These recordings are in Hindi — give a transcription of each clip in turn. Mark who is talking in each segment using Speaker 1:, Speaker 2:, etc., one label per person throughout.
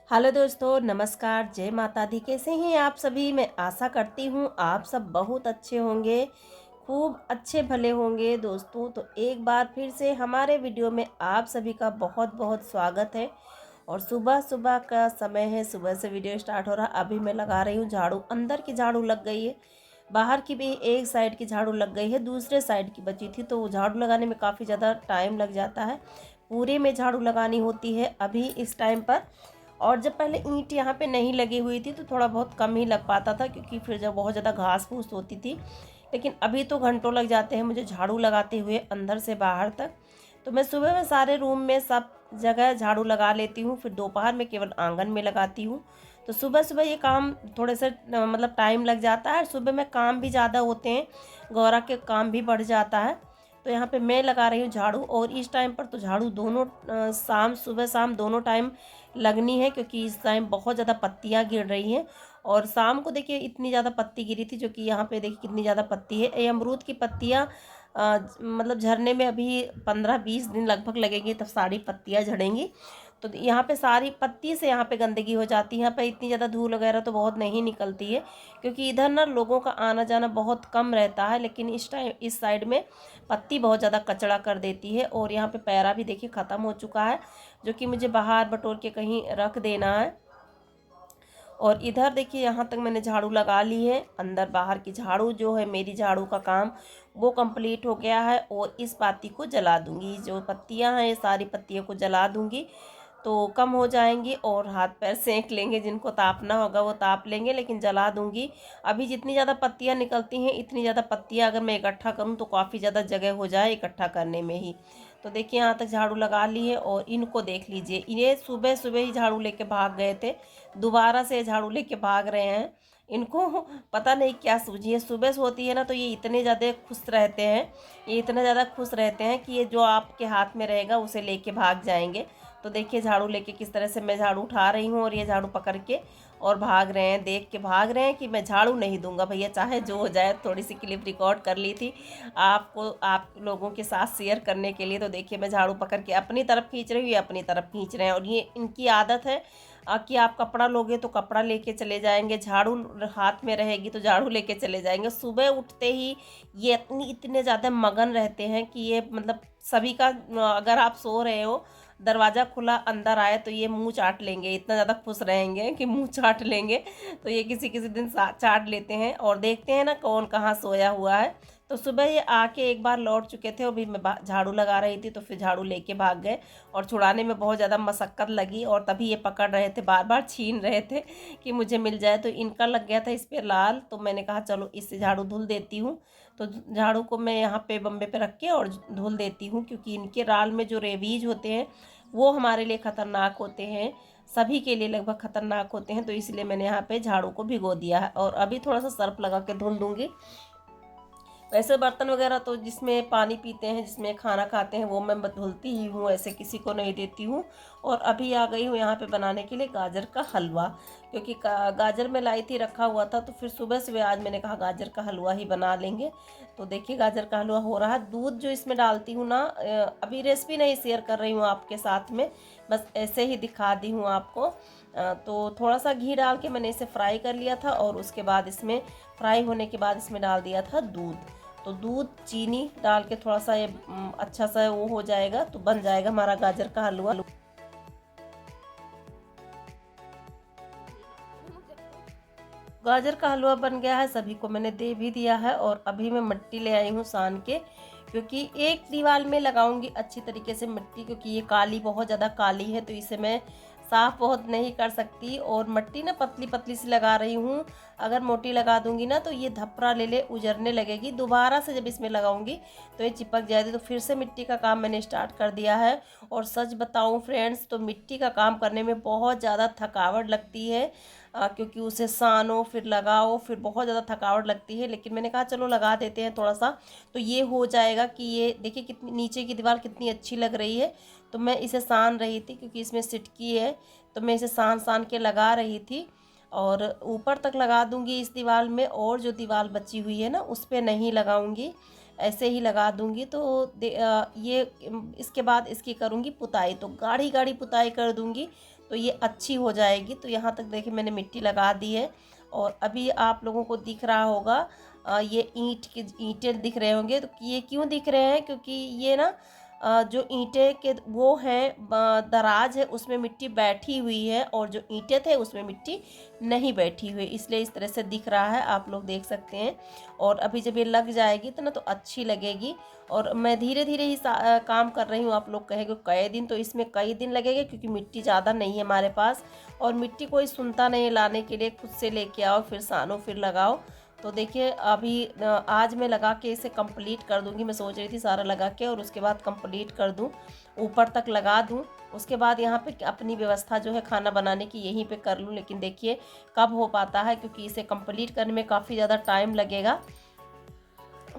Speaker 1: हेलो दोस्तों, नमस्कार। जय माता दी। कैसे हैं आप सभी? मैं आशा करती हूँ आप सब बहुत अच्छे होंगे, खूब अच्छे भले होंगे दोस्तों। तो एक बार फिर से हमारे वीडियो में आप सभी का बहुत बहुत स्वागत है। और सुबह सुबह का समय है, सुबह से वीडियो स्टार्ट हो रहा। अभी मैं लगा रही हूँ झाड़ू। अंदर की झाड़ू लग गई है, बाहर की भी एक साइड की झाड़ू लग गई है, दूसरे साइड की बची थी। तो झाड़ू लगाने में काफ़ी ज़्यादा टाइम लग जाता है, पूरे में झाड़ू लगानी होती है अभी इस टाइम पर। और जब पहले ईंट यहाँ पे नहीं लगी हुई थी तो थोड़ा बहुत कम ही लग पाता था, क्योंकि फिर जब बहुत ज़्यादा घास फूस होती थी। लेकिन अभी तो घंटों लग जाते हैं मुझे झाड़ू लगाते हुए अंदर से बाहर तक। तो मैं सुबह में सारे रूम में सब जगह झाड़ू लगा लेती हूँ, फिर दोपहर में केवल आंगन में लगाती हूँ। तो सुबह सुबह ये काम थोड़े से मतलब टाइम लग जाता है। सुबह में काम भी ज़्यादा होते हैं, गौरा के काम भी बढ़ जाता है। तो यहाँ पे मैं लगा रही हूँ झाड़ू। और इस टाइम पर तो झाड़ू दोनों शाम सुबह शाम दोनों टाइम लगनी है, क्योंकि इस टाइम बहुत ज़्यादा पत्तियाँ गिर रही हैं। और शाम को देखिए इतनी ज़्यादा पत्ती गिरी थी, जो कि यहाँ पे देखिए कितनी ज़्यादा पत्ती है। ये अमरूद की पत्तियाँ मतलब झड़ने में अभी 15-20 दिन लगभग लगेंगे, तब सारी पत्तियाँ झड़ेंगी। तो यहाँ पे सारी पत्ती से यहाँ पे गंदगी हो जाती है। यहाँ पे इतनी ज़्यादा धूल वगैरह तो बहुत नहीं निकलती है, क्योंकि इधर ना लोगों का आना जाना बहुत कम रहता है। लेकिन इस टाइम इस साइड में पत्ती बहुत ज़्यादा कचड़ा कर देती है। और यहाँ पे पैरा भी देखिए ख़त्म हो चुका है, जो कि मुझे बाहर बटोर के कहीं रख देना है। और इधर देखिए यहाँ तक मैंने झाड़ू लगा ली है। अंदर बाहर की झाड़ू जो है, मेरी झाड़ू का काम वो कंप्लीट हो गया है। और इस पाती को जला दूंगी, जो पत्तियाँ हैं ये सारी पत्तियों को जला दूंगी, तो कम हो जाएंगी। और हाथ पैर सेंक लेंगे, जिनको तापना होगा वो ताप लेंगे, लेकिन जला दूंगी। अभी जितनी ज़्यादा पत्तियाँ निकलती हैं, इतनी ज़्यादा पत्तियाँ अगर मैं इकट्ठा करूँ तो काफ़ी ज़्यादा जगह हो जाए इकट्ठा करने में ही। तो देखिए यहाँ तक झाड़ू लगा ली है। और इनको देख लीजिए, ये सुबह सुबह ही झाड़ू लेके भाग गए थे, दोबारा से झाड़ू लेके भाग रहे हैं। इनको पता नहीं क्या सूझी है। सुबह से होती है ना, तो ये इतने ज़्यादा खुश रहते हैं, ये इतने ज़्यादा खुश रहते हैं कि ये जो आपके हाथ में रहेगा उसे लेके भाग जाएंगे। तो देखिए झाड़ू लेके किस तरह से मैं झाड़ू उठा रही हूँ, और ये झाड़ू पकड़ के और भाग रहे हैं, देख के भाग रहे हैं कि मैं झाड़ू नहीं दूंगा भैया, चाहे जो हो जाए। थोड़ी सी क्लिप रिकॉर्ड कर ली थी आपको, आप लोगों के साथ शेयर करने के लिए। तो देखिए मैं झाड़ू पकड़ के अपनी तरफ खींच रही हूँ, ये अपनी तरफ खींच रहे हैं। और ये इनकी आदत है कि आप कपड़ा लोगे तो कपड़ा लेके चले जाएंगे, झाड़ू हाथ में रहेगी तो झाड़ू लेके चले जाएंगे। सुबह उठते ही ये इतने ज़्यादा मगन रहते हैं कि ये मतलब सभी का, अगर आप सो रहे हो दरवाज़ा खुला अंदर आए तो ये मुंह चाट लेंगे, इतना ज़्यादा खुश रहेंगे कि मुंह चाट लेंगे। तो ये किसी किसी दिन चाट लेते हैं। और देखते हैं ना कौन कहाँ सोया हुआ है। तो सुबह ये आके एक बार लौट चुके थे, और भी मैं झाड़ू लगा रही थी तो फिर झाड़ू लेके भाग गए। और छुड़ाने में बहुत ज़्यादा मशक्क़त लगी, और तभी ये पकड़ रहे थे, बार बार छीन रहे थे कि मुझे मिल जाए। तो इनका लग गया था इस पर लाल, तो मैंने कहा चलो इससे झाड़ू धुल देती हूँ। तो झाड़ू को मैं यहाँ पे बम्बे पे रख के और धुल देती हूँ, क्योंकि इनके राल में जो रेबीज होते हैं वो हमारे लिए ख़तरनाक होते हैं, सभी के लिए लगभग ख़तरनाक होते हैं। तो इसलिए मैंने यहाँ पे झाड़ू को भिगो दिया है, और अभी थोड़ा सा सर्फ लगा के धुल दूँगी। वैसे बर्तन वगैरह तो जिसमें पानी पीते हैं, जिसमें खाना खाते हैं, वो मैं धुलती ही हूँ, ऐसे किसी को नहीं देती हूँ। और अभी आ गई हूँ यहाँ पे बनाने के लिए गाजर का हलवा, क्योंकि गाजर में लाई थी रखा हुआ था। तो फिर सुबह सुबह आज मैंने कहा गाजर का हलवा ही बना लेंगे। तो देखिए गाजर का हलवा हो रहा है। दूध जो इसमें डालती हूँ ना, अभी रेसिपी नहीं शेयर कर रही हूँ आपके साथ में, बस ऐसे ही दिखा दी हूँ आपको। तो थोड़ा सा घी डाल के मैंने इसे फ्राई कर लिया था, और उसके बाद इसमें फ्राई होने के बाद इसमें डाल दिया था दूध। तो दूध चीनी डाल के थोड़ा सा ये अच्छा सा वो हो जाएगा, तो बन जाएगा हमारा गाजर का हलवा। गाजर का हलवा बन गया है, सभी को मैंने दे भी दिया है। और अभी मैं मिट्टी ले आई हूँ सान के, क्योंकि एक दीवार में लगाऊंगी अच्छी तरीके से मिट्टी, क्योंकि ये काली बहुत ज़्यादा काली है, तो इसे मैं साफ़ बहुत नहीं कर सकती। और मिट्टी ना पतली पतली सी लगा रही हूँ, अगर मोटी लगा दूंगी ना तो ये धपरा ले ले उजरने लगेगी। दोबारा से जब इसमें लगाऊंगी तो ये चिपक जाएगी। तो फिर से मिट्टी का काम मैंने स्टार्ट कर दिया है। और सच बताऊं फ्रेंड्स, तो मिट्टी का काम करने में बहुत ज़्यादा थकावट लगती है, क्योंकि उसे सानो फिर लगाओ, फिर बहुत ज़्यादा थकावट लगती है। लेकिन मैंने कहा चलो लगा देते हैं थोड़ा सा, तो ये हो जाएगा। कि ये देखिए कितनी नीचे की दीवार कितनी अच्छी लग रही है। तो मैं इसे सान रही थी, क्योंकि इसमें सिटकी है, तो मैं इसे सान सान के लगा रही थी। और ऊपर तक लगा दूंगी इस दीवार में, और जो दीवार बची हुई है ना उस पर नहीं लगाऊंगी, ऐसे ही लगा दूंगी। तो ये इसके बाद इसकी करूंगी पुताई, तो गाढ़ी गाढ़ी पुताई कर दूंगी, तो ये अच्छी हो जाएगी। तो यहाँ तक देखिए मैंने मिट्टी लगा दी है और अभी आप लोगों को दिख रहा होगा ये ईंटें दिख रहे होंगे। तो ये क्यों दिख रहे हैं, क्योंकि ये ना जो ईंटें के वो हैं दराज है उसमें मिट्टी बैठी हुई है और जो ईंटें थे उसमें मिट्टी नहीं बैठी हुई, इसलिए इस तरह से दिख रहा है, आप लोग देख सकते हैं। और अभी जब ये लग जाएगी तो ना तो अच्छी लगेगी। और मैं धीरे धीरे ही काम कर रही हूँ। आप लोग कहेंगे कई दिन, तो इसमें कई दिन लगेंगे क्योंकि मिट्टी ज़्यादा नहीं है हमारे पास और मिट्टी कोई सुनता नहीं है लाने के लिए, खुद से लेके आओ फिर सानो फिर लगाओ। तो देखिए अभी आज मैं लगा के इसे कंप्लीट कर दूंगी। मैं सोच रही थी सारा लगा के और उसके बाद कंप्लीट कर दूं, ऊपर तक लगा दूं, उसके बाद यहाँ पे अपनी व्यवस्था जो है खाना बनाने की यहीं पे कर लूं। लेकिन देखिए कब हो पाता है, क्योंकि इसे कंप्लीट करने में काफ़ी ज़्यादा टाइम लगेगा।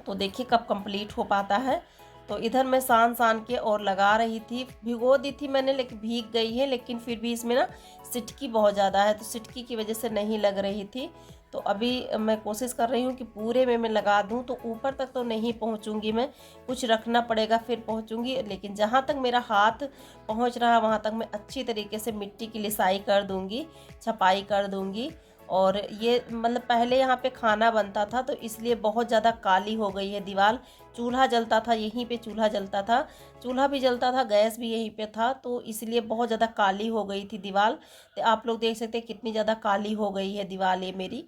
Speaker 1: तो देखिए कब कंप्लीट हो पाता है। तो इधर मैं सान के और लगा रही थी, भिगो दी थी मैंने लेकिन भीग गई है, लेकिन फिर भी इसमें ना सिटकी बहुत ज़्यादा है तो सिटकी की वजह से नहीं लग रही थी। तो अभी मैं कोशिश कर रही हूँ कि पूरे में मैं लगा दूँ। तो ऊपर तक तो नहीं पहुँचूँगी मैं, कुछ रखना पड़ेगा फिर पहुँचूँगी, लेकिन जहाँ तक मेरा हाथ पहुँच रहा है वहाँ तक मैं अच्छी तरीके से मिट्टी की लिसाई कर दूँगी, छपाई कर दूँगी। और ये मतलब पहले यहाँ पे खाना बनता था तो इसलिए बहुत ज़्यादा काली हो गई है दीवार। चूल्हा जलता था, यहीं पे चूल्हा जलता था, चूल्हा भी जलता था, गैस भी यहीं पे था, तो इसलिए बहुत ज़्यादा काली हो गई थी दीवार। तो आप लोग देख सकते हैं कितनी ज़्यादा काली हो गई है दीवार ये मेरी।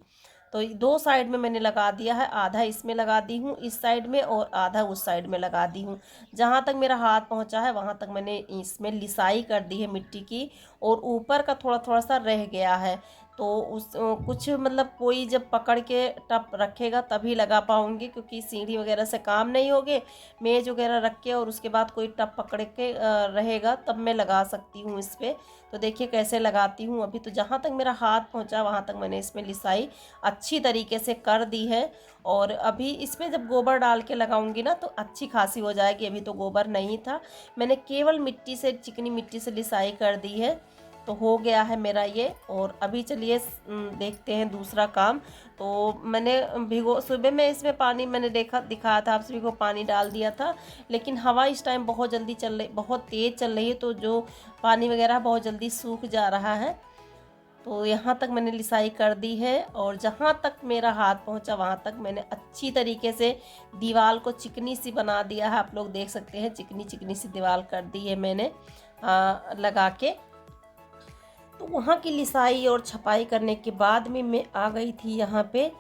Speaker 1: तो दो साइड में मैंने लगा दिया है, आधा इसमें लगा दी हूँ इस साइड में और आधा उस साइड में लगा दी हूँ। जहाँ तक मेरा हाथ पहुँचा है वहाँ तक मैंने इसमें लिसाई कर दी है मिट्टी की, और ऊपर का थोड़ा थोड़ा सा रह गया है। तो उस कुछ मतलब कोई जब पकड़ के टप रखेगा तभी लगा पाऊँगी, क्योंकि सीढ़ी वगैरह से काम नहीं होगे, मेज वगैरह रख के और उसके बाद कोई टप पकड़ के रहेगा तब मैं लगा सकती हूँ इस पर। तो देखिए कैसे लगाती हूँ। अभी तो जहाँ तक मेरा हाथ पहुँचा वहाँ तक मैंने इसमें लिसाई अच्छी तरीके से कर दी है। और अभी इसमें जब गोबर डाल के लगाऊंगी ना तो अच्छी खासी हो जाएगी। अभी तो गोबर नहीं था, मैंने केवल मिट्टी से, चिकनी मिट्टी से लिसाई कर दी है, तो हो गया है मेरा ये। और अभी चलिए देखते हैं दूसरा काम। तो मैंने सुबह में इसमें पानी मैंने दिखाया था आप सभी को, पानी डाल दिया था, लेकिन हवा इस टाइम बहुत जल्दी बहुत तेज़ चल रही है, तो जो पानी वगैरह बहुत जल्दी सूख जा रहा है। तो यहाँ तक मैंने लिसाई कर दी है और जहाँ तक मेरा हाथ पहुँचा वहाँ तक मैंने अच्छी तरीके से दीवार को चिकनी सी बना दिया है। आप लोग देख सकते हैं चिकनी चिकनी सी दीवार कर दी है मैंने लगा के। तो वहाँ की लिसाई और छपाई करने के बाद में मैं आ गई थी यहाँ पे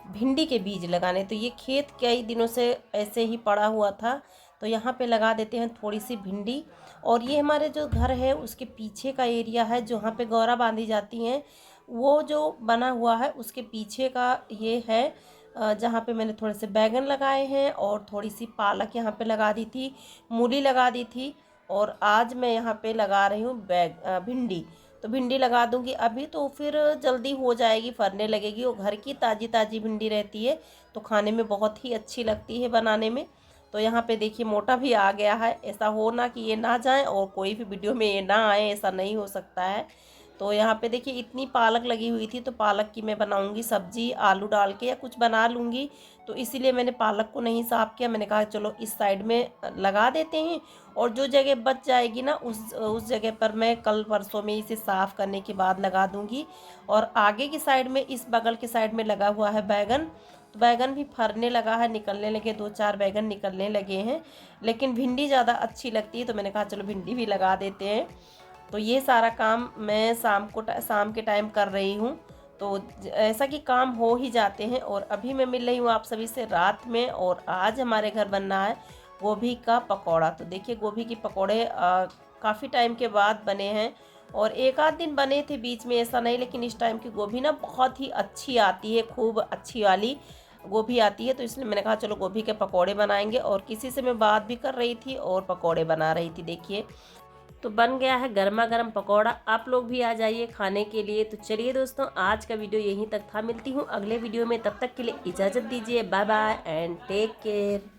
Speaker 1: भिंडी के बीज लगाने। तो ये खेत कई दिनों से ऐसे ही पड़ा हुआ था, तो यहाँ पे लगा देते हैं थोड़ी सी भिंडी। और ये हमारे जो घर है उसके पीछे का एरिया है, जहाँ पे गौरा बांधी जाती हैं, वो जो बना हुआ है उसके पीछे का ये है, जहाँ पे मैंने थोड़े से बैगन लगाए हैं और थोड़ी सी पालक यहाँ पे लगा दी थी, मूली लगा दी थी। और आज मैं यहाँ पे लगा रही हूँ भिंडी। तो भिंडी लगा दूंगी अभी, तो फिर जल्दी हो जाएगी, फरने लगेगी। और घर की ताज़ी ताज़ी भिंडी रहती है तो खाने में बहुत ही अच्छी लगती है बनाने में। तो यहाँ पे देखिए मोटा भी आ गया है। ऐसा हो ना कि ये ना जाए और कोई भी वीडियो में ये ना आए, ऐसा नहीं हो सकता है। तो यहाँ पे देखिए इतनी पालक लगी हुई थी, तो पालक की मैं बनाऊंगी सब्जी, आलू डाल के या कुछ बना लूँगी। तो इसीलिए मैंने पालक को नहीं साफ़ किया, मैंने कहा चलो इस साइड में लगा देते हैं, और जो जगह बच जाएगी ना उस जगह पर मैं कल परसों में इसे साफ़ करने के बाद लगा दूँगी। और आगे की साइड में, इस बगल की साइड में लगा हुआ है बैगन, तो बैगन भी फरने लगा है, निकलने लगे, 2-4 बैगन निकलने लगे हैं। लेकिन भिंडी ज़्यादा अच्छी लगती है तो मैंने कहा चलो भिंडी भी लगा देते हैं। तो ये सारा काम मैं शाम के टाइम कर रही हूँ। तो ऐसा कि काम हो ही जाते हैं। और अभी मैं मिल रही हूँ आप सभी से रात में, और आज हमारे घर बन रहा है गोभी का पकौड़ा। तो देखिए गोभी के पकौड़े काफ़ी टाइम के बाद बने हैं, और एक आध दिन बने थे बीच में, ऐसा नहीं, लेकिन इस टाइम की गोभी ना बहुत ही अच्छी आती है, खूब अच्छी वाली गोभी आती है। तो इसलिए मैंने कहा चलो गोभी के पकौड़े बनाएंगे। और किसी से मैं बात भी कर रही थी और पकौड़े बना रही थी। देखिए तो बन गया है गर्मा गर्म पकौड़ा। आप लोग भी आ जाइए खाने के लिए। तो चलिए दोस्तों आज का वीडियो यहीं तक था, मिलती हूँ अगले वीडियो में, तब तक के लिए इजाज़त दीजिए, bye bye and take care.